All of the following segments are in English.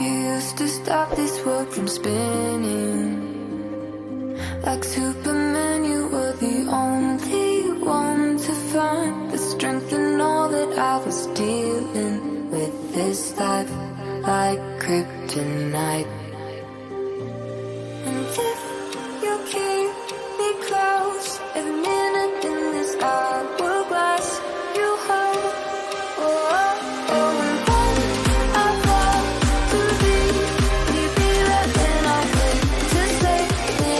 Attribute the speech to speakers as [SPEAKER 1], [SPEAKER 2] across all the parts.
[SPEAKER 1] You used to stop this world from spinning. Like Superman, you were the only one to find the strength in all that I was dealing with. This life like kryptonite. And if you keep me close, every minute in this hourglass you hold. Oh, oh, oh, and when I fall to leave, you be right when I wait to save me,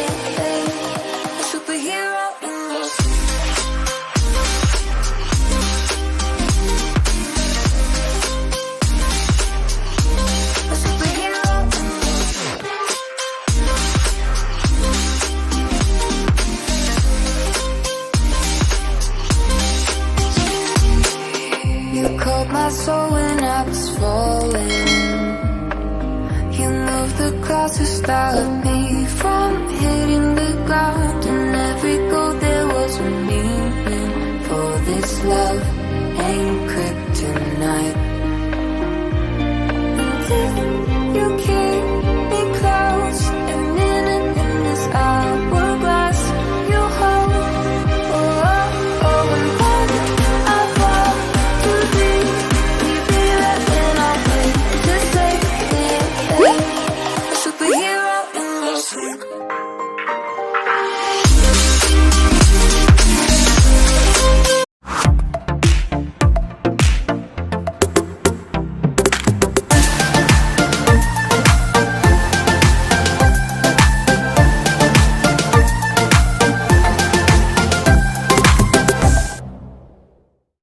[SPEAKER 1] a superhero in your sleep. A superhero in your sleep. You caught my soul when I was falling. You moved the clouds to stop me from hitting the ground. And every goal there was a meaning. For this love ain't kryptonite.